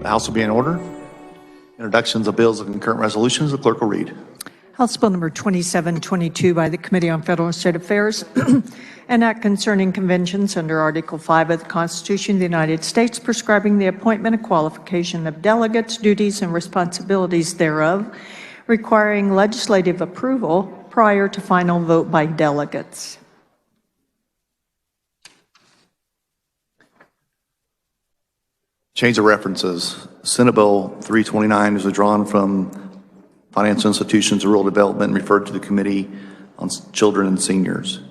House will be in order. Introductions of bills and concurrent resolutions, the clerk will read. House Bill number 2722 by the Committee on Federal and State Affairs, an act concerning conventions under Article 5 of the Constitution of the United States, prescribing the appointment and qualification of delegates, duties, and responsibilities thereof, requiring legislative approval prior to final vote by delegates. Change of references. Senate Bill 329 is withdrawn from Financial Institutions and Rural Development and referred to the Committee on Children and Seniors.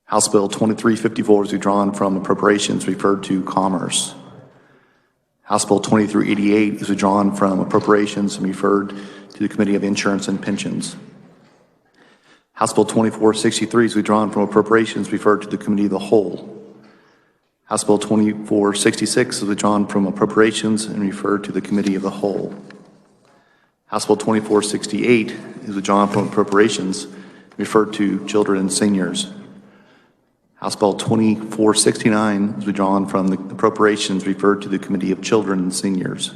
House Bill 2354 is withdrawn from Appropriations, referred to Commerce. House Bill 2388 is withdrawn from Appropriations and referred to the Committee of Insurance and Pensions. House Bill 2463 is withdrawn from Appropriations, referred to the Committee of the Whole. House Bill 2466 is withdrawn from Appropriations and referred to the Committee of the Whole. House Bill 2468 is withdrawn from Appropriations, referred to Children and Seniors. House Bill 2469 is withdrawn from the Appropriations, referred to the Committee of Children and Seniors.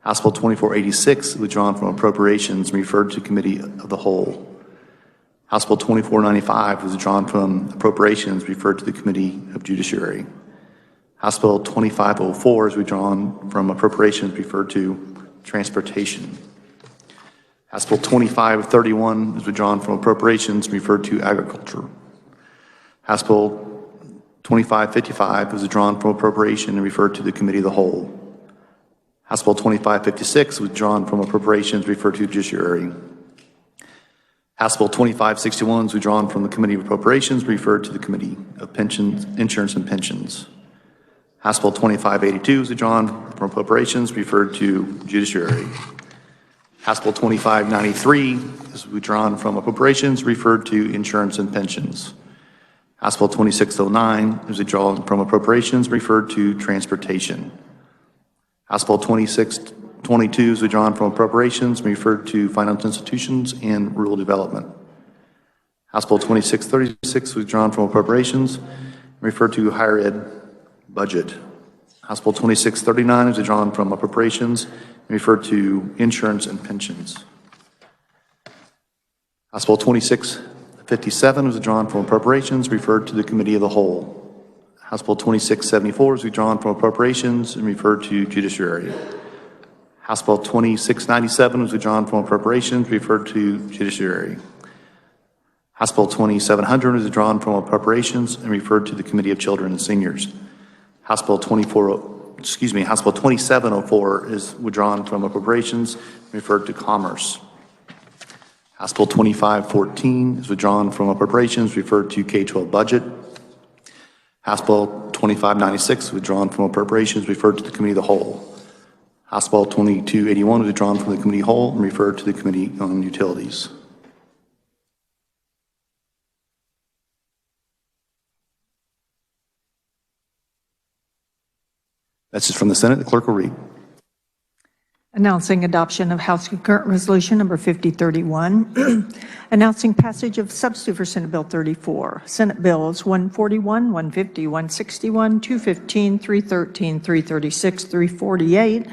House Bill 2486 is withdrawn from Appropriations and referred to Committee of the Whole. House Bill 2495 is withdrawn from Appropriations, referred to the Committee of Judiciary. House Bill 2504 is withdrawn from Appropriations, referred to Transportation. House Bill 2531 is withdrawn from Appropriations, referred to Agriculture. House Bill 2555 is withdrawn from Appropriation and referred to the Committee of the Whole. House Bill 2556 is withdrawn from Appropriations, referred to Judiciary. House Bill 2561 is withdrawn from the Committee of Appropriations, referred to the Committee of Pensions, Insurance and Pensions. House Bill 2582 is withdrawn from Appropriations, referred to Judiciary. House Bill 2593 is withdrawn from Appropriations, referred to Insurance and Pensions. House Bill 2609 is withdrawn from Appropriations, referred to Transportation. House Bill 2622 is withdrawn from Appropriations, referred to Financial Institutions and Rural Development. House Bill 2636 is withdrawn from Appropriations, referred to Higher Ed Budget. House Bill 2639 is withdrawn from Appropriations and referred to Insurance and Pensions. House Bill 2657 is withdrawn from Appropriations, referred to the Committee of the Whole. House Bill 2674 is withdrawn from Appropriations and referred to Judiciary. House Bill 2697 is withdrawn from Appropriations, referred to Judiciary. House Bill 2700 is withdrawn from Appropriations and referred to the Committee of Children and Seniors. House Bill 2704 is withdrawn from Appropriations and referred to Commerce. House Bill 2514 is withdrawn from Appropriations, referred to K-12 Budget. House Bill 2596 is withdrawn from Appropriations, referred to the Committee of the Whole. House Bill 2281 is withdrawn from the Committee of the Whole and referred to the Committee on Utilities. That's it from the Senate. The clerk will read. Announcing adoption of House Concurrent Resolution number 5031, announcing passage of substitute for Senate Bill 34. Senate Bills 141, 150, 161, 215, 313, 336, 348,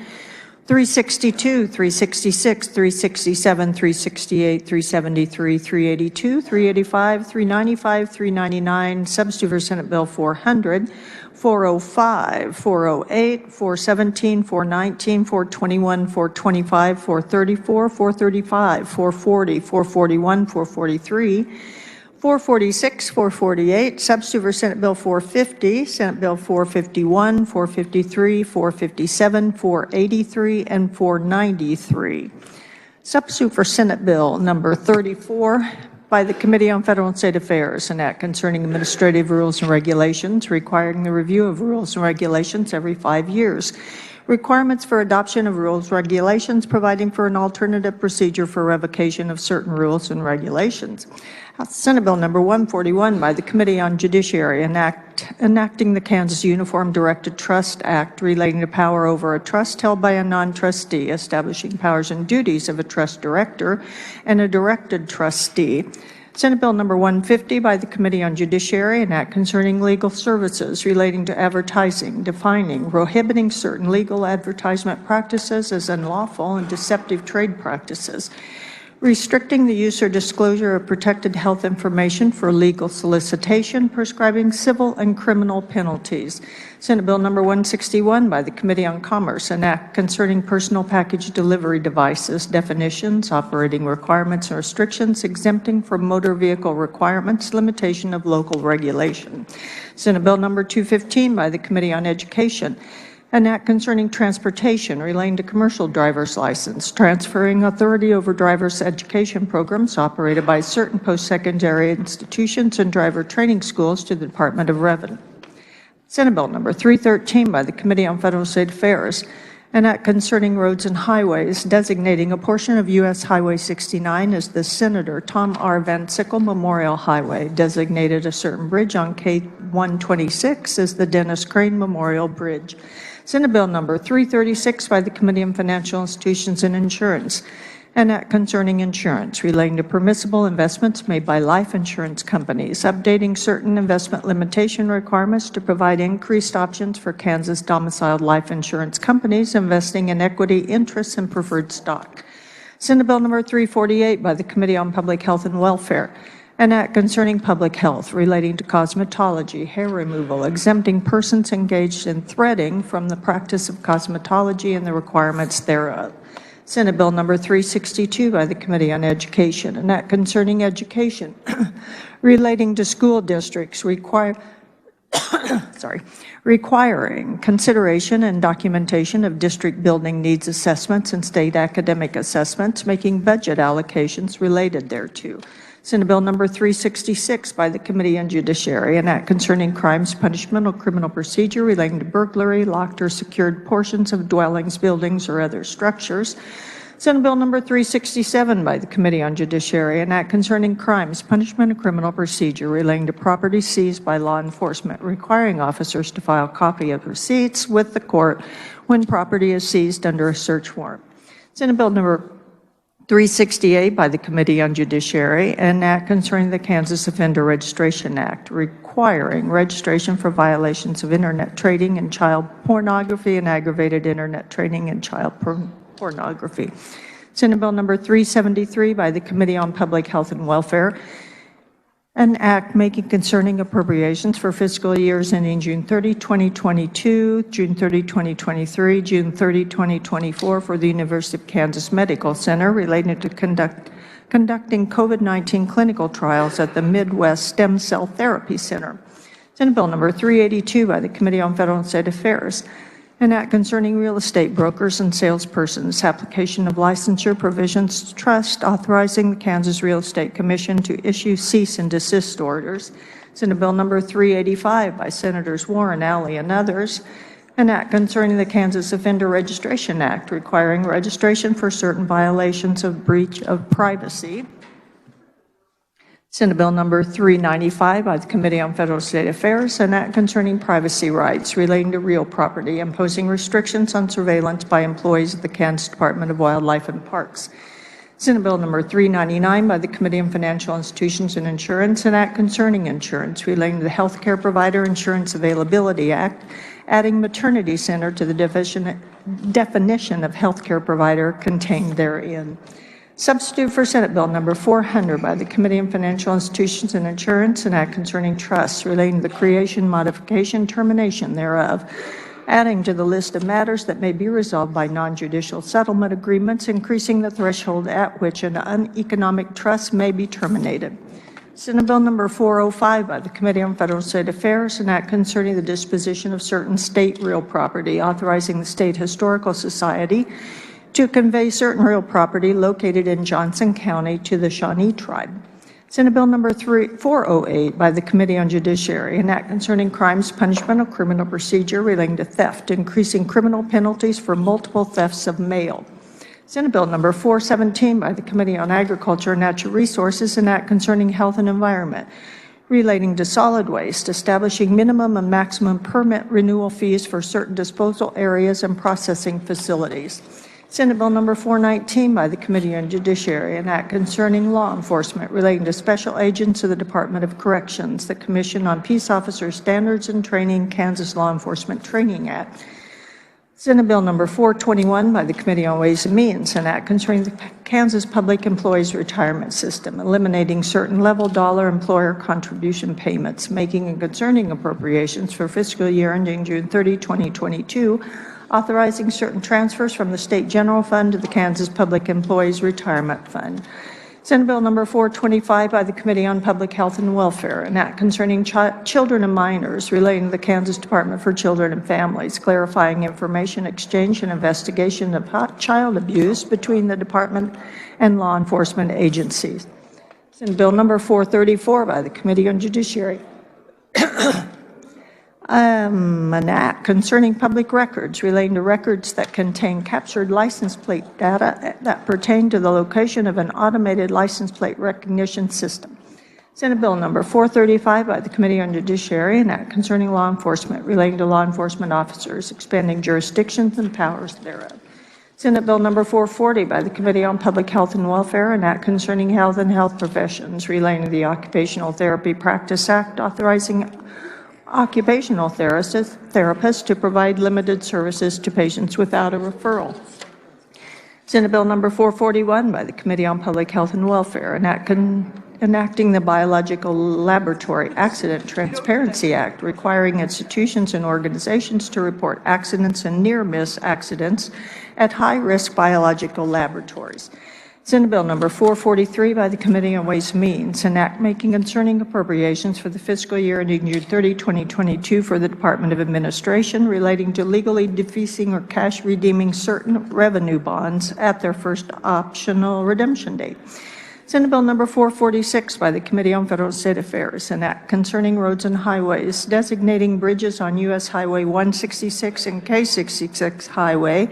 362, 366, 367, 368, 373, 382, 385, 395, 399, substitute for Senate Bill 400, 405, 408, 417, 419, 421, 425, 434, 435, 440, 441, 443, 446, 448, substitute for Senate Bill 450, Senate Bill 451, 453, 457, 483, and 493. Substitute for Senate Bill number 34 by the Committee on Federal and State Affairs, an act concerning administrative rules and regulations, requiring the review of rules and regulations every 5 years. Requirements for adoption of rules, regulations, providing for an alternative procedure for revocation of certain rules and regulations. Senate Bill number 141 by the Committee on Judiciary, enacting the Kansas Uniform Directed Trust Act relating to power over a trust held by a non-trustee, establishing powers and duties of a trust director and a directed trustee. Senate Bill number 150 by the Committee on Judiciary, an act concerning legal services relating to advertising, defining, prohibiting certain legal advertisement practices as unlawful and deceptive trade practices, restricting the use or disclosure of protected health information for legal solicitation, prescribing civil and criminal penalties. Senate Bill number 161 by the Committee on Commerce, an act concerning personal package delivery devices, definitions, operating requirements and restrictions, exempting from motor vehicle requirements, limitation of local regulation. Senate Bill number 215 by the Committee on Education, an act concerning transportation relating to commercial driver's license, transferring authority over driver's education programs operated by certain post-secondary institutions and driver training schools to the Department of Revenue. Senate Bill number 313 by the Committee on Federal and State Affairs, an act concerning roads and highways, designating a portion of U.S. Highway 69 as the Senator Tom R. Van Sickle Memorial Highway, designated a certain bridge on K-126 as the Dennis Crane Memorial Bridge. Senate Bill number 336 by the Committee on Financial Institutions and Insurance, an act concerning insurance relating to permissible investments made by life insurance companies, updating certain investment limitation requirements to provide increased options for Kansas domiciled life insurance companies investing in equity interests and preferred stock. Senate Bill number 348 by the Committee on Public Health and Welfare, an act concerning public health relating to cosmetology, hair removal, exempting persons engaged in threading from the practice of cosmetology and the requirements thereof. Senate Bill number 362 by the Committee on Education, an act concerning education relating to school districts requiring consideration and documentation of district building needs assessments and state academic assessments, making budget allocations related thereto. Senate Bill number 366 by the Committee on Judiciary, an act concerning crimes, punishment, or criminal procedure relating to burglary, locked or secured portions of dwellings, buildings, or other structures. Senate Bill number 367 by the Committee on Judiciary, an act concerning crimes, punishment, and criminal procedure relating to property seized by law enforcement, requiring officers to file a copy of receipts with the court when property is seized under a search warrant. Senate Bill number 368 by the Committee on Judiciary, an act concerning the Kansas Offender Registration Act, requiring registration for violations of internet trading and child pornography and aggravated internet trading and child pornography. Senate Bill number 373 by the Committee on Public Health and Welfare, an act making concerning appropriations for fiscal years ending June 30, 2022, June 30, 2023, June 30, 2024 for the University of Kansas Medical Center related to conducting COVID-19 clinical trials at the Midwest Stem Cell Therapy Center. Senate Bill number 382 by the Committee on Federal and State Affairs, an act concerning real estate brokers and salespersons, application of licensure provisions to trust, authorizing the Kansas Real Estate Commission to issue cease and desist orders. Senate Bill number 385 by Senators Warren, Alley, and others, an act concerning the Kansas Offender Registration Act, requiring registration for certain violations of breach of privacy. Senate Bill number 395 by the Committee on Federal and State Affairs, an act concerning privacy rights relating to real property, imposing restrictions on surveillance by employees of the Kansas Department of Wildlife and Parks. Senate Bill number 399 by the Committee on Financial Institutions and Insurance, an act concerning insurance relating to the Healthcare Provider Insurance Availability Act, adding maternity center to the definition of healthcare provider contained therein. Substitute for Senate Bill number 400 by the Committee on Financial Institutions and Insurance, an act concerning trusts relating to the creation, modification, termination thereof, adding to the list of matters that may be resolved by non-judicial settlement agreements, increasing the threshold at which an uneconomic trust may be terminated. Senate Bill number 405 by the Committee on Federal and State Affairs, an act concerning the disposition of certain state real property, authorizing the State Historical Society to convey certain real property located in Johnson County to the Shawnee tribe. Senate Bill number 408 by the Committee on Judiciary, an act concerning crimes, punishment, or criminal procedure relating to theft, increasing criminal penalties for multiple thefts of mail. Senate Bill number 417 by the Committee on Agriculture and Natural Resources, an act concerning health and environment relating to solid waste, establishing minimum and maximum permit renewal fees for certain disposal areas and processing facilities. Senate Bill number 419 by the Committee on Judiciary, an act concerning law enforcement relating to special agents of the Department of Corrections, the Commission on Peace Officer Standards and Training, Kansas Law Enforcement Training Act. Senate Bill number 421 by the Committee on Ways and Means, an act concerning the Kansas Public Employees Retirement System, eliminating certain level dollar employer contribution payments, making and concerning appropriations for fiscal year ending June 30, 2022, authorizing certain transfers from the State General Fund to the Kansas Public Employees Retirement Fund. Senate Bill number 425 by the Committee on Public Health and Welfare, an act concerning children and minors relating to the Kansas Department for Children and Families, clarifying information exchange and investigation of child abuse between the department and law enforcement agencies. Senate Bill number 434 by the Committee on Judiciary. An act concerning public records relating to records that contain captured license plate data that pertain to the location of an automated license plate recognition system. Senate Bill number 435 by the Committee on Judiciary, an act concerning law enforcement relating to law enforcement officers, expanding jurisdictions and powers thereof. Senate Bill number 440 by the Committee on Public Health and Welfare, an act concerning health and health professions relating to the Occupational Therapy Practice Act, authorizing occupational therapists to provide limited services to patients without a referral. Senate Bill number 441 by the Committee on Public Health and Welfare, an act enacting the Biological Laboratory Accident Transparency Act, requiring institutions and organizations to report accidents and near-miss accidents at high-risk biological laboratories. Senate Bill number 443 by the Committee on Ways and Means, an act making concerning appropriations for the fiscal year ending June 30, 2022 for the Department of Administration relating to legally defeasing or cash redeeming certain revenue bonds at their first optional redemption date. Senate Bill number 446 by the Committee on Federal and State Affairs, an act concerning roads and highways, designating bridges on U.S. Highway 166 and K66 Highway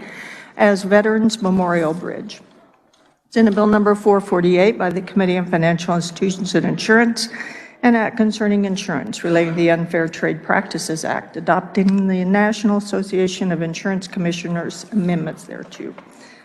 as Veterans Memorial Bridge. Senate Bill number 448 by the Committee on Financial Institutions and Insurance, an act concerning insurance relating to the Unfair Trade Practices Act, adopting the National Association of Insurance Commissioners amendments thereto.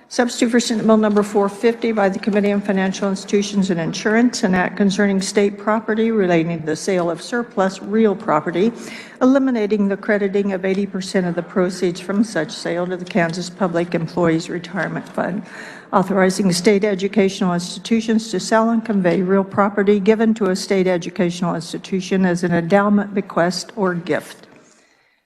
Substitute for Senate Bill number 450 by the Committee on Financial Institutions and Insurance, an act concerning state property relating to the sale of surplus real property, eliminating the crediting of 80% of the proceeds from such sale to the Kansas Public Employees Retirement Fund, authorizing state educational institutions to sell and convey real property given to a state educational institution as an endowment, bequest, or gift.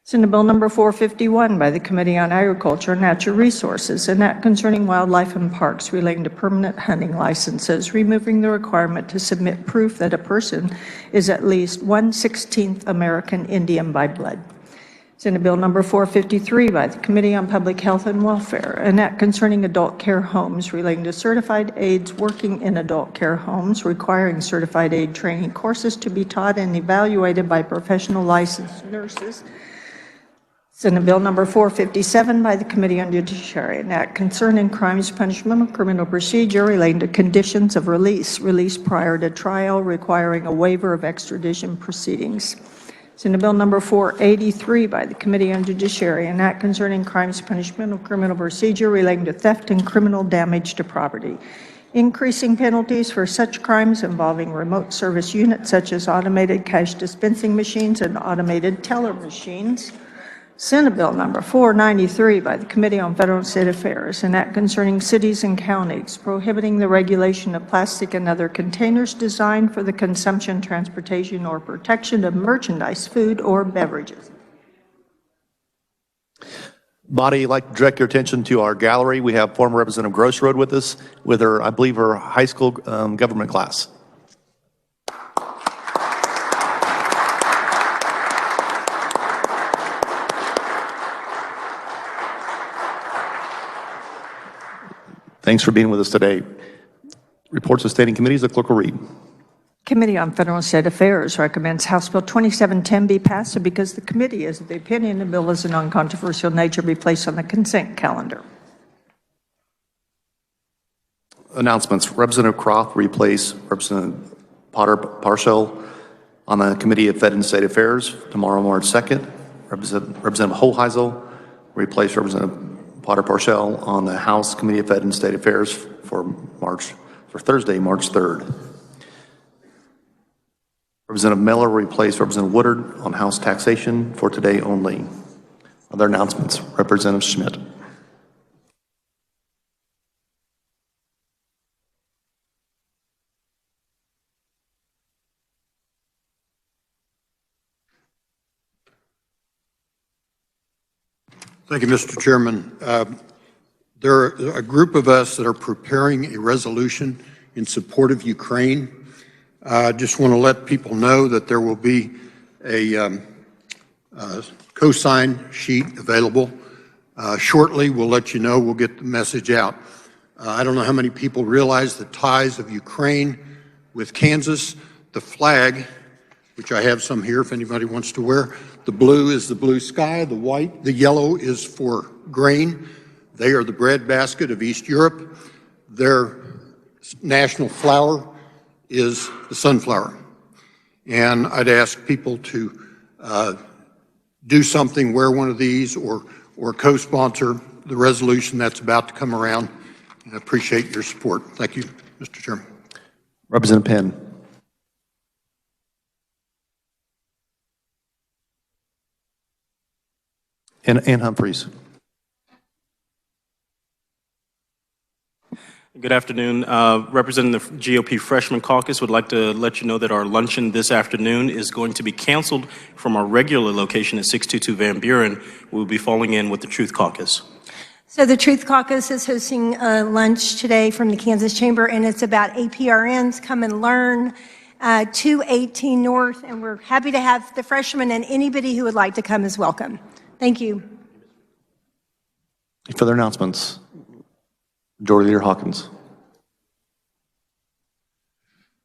Senate Bill number 451 by the Committee on Agriculture and Natural Resources, an act concerning wildlife and parks relating to permanent hunting licenses, removing the requirement to submit proof that a person is at least 1/16th American Indian by blood. Senate Bill number 453 by the Committee on Public Health and Welfare, an act concerning adult care homes relating to certified aides working in adult care homes, requiring certified aide training courses to be taught and evaluated by professional licensed nurses. Senate Bill number 457 by the Committee on Judiciary, an act concerning crimes, punishment, and criminal procedure relating to conditions of release prior to trial, requiring a waiver of extradition proceedings. Senate Bill number 483 by the Committee on Judiciary, an act concerning crimes, punishment, and criminal procedure relating to theft and criminal damage to property, increasing penalties for such crimes involving remote service units such as automated cash dispensing machines and automated teller machines. Senate Bill number 493 by the Committee on Federal and State Affairs, an act concerning cities and counties, prohibiting the regulation of plastic and other containers designed for the consumption, transportation, or protection of merchandise, food, or beverages. Body, I'd like to direct your attention to our gallery. We have former Representative Grossroad with us, with her, I believe, her high school government class. Thanks for being with us today. Reports of standing committees, the clerk will read. Committee on Federal and State Affairs recommends House Bill 2710 be passed, and because the committee is of the opinion the bill is of non-controversial nature, be placed on the consent calendar. Announcements. Representative Croft replace Representative Parshall on the Committee of Fed and State Affairs tomorrow, March 2nd. Representative Hoheisel replace Representative Potter Parshall on the House Committee of Ed and State Affairs for Thursday, March 3rd. Representative Miller will replace Representative Woodard on House taxation for today only. Other announcements, Representative Schmidt. Thank you, Mr. Chairman. There are a group of us that are preparing a resolution in support of Ukraine. I just want to let people know that there will be a co-sign sheet available shortly. We'll let you know. We'll get the message out. I don't know how many people realize the ties of Ukraine with Kansas. The flag, which I have some here if anybody wants to wear. The blue is the blue sky, the yellow is for grain. They are the breadbasket of East Europe. Their national flower is the sunflower. And I'd ask people to do something, wear one of these, or co-sponsor the resolution that's about to come around. And I appreciate your support. Thank you, Mr. Chairman. Representative Penn. And Humphreys. Good afternoon. Representing the GOP Freshman Caucus would like to let you know that our luncheon this afternoon is going to be canceled from our regular location at 622 Van Buren. We'll be falling in with the Truth Caucus. So the Truth Caucus is hosting lunch today from the Kansas Chamber, and it's about APRNs. Come and learn. 218 North, and we're happy to have the freshmen, and anybody who would like to come is welcome. Thank you. Any further announcements? Majority Leader Hawkins.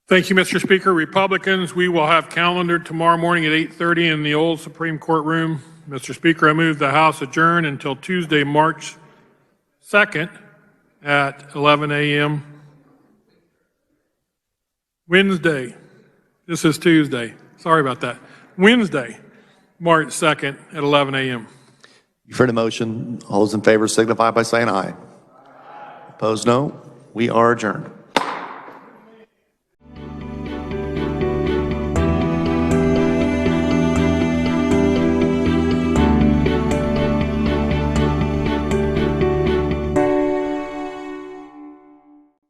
Thank you, Mr. Speaker. Republicans, we will have calendared tomorrow morning at 8:30 in the old Supreme Court room. Mr. Speaker, I move the House adjourn until Tuesday, March 2nd at 11 a.m. Wednesday, this is Tuesday. Sorry about that. Wednesday, March 2nd at 11 a.m. You've heard the motion. All those in favor signify by saying aye. Opposed, no. We are adjourned.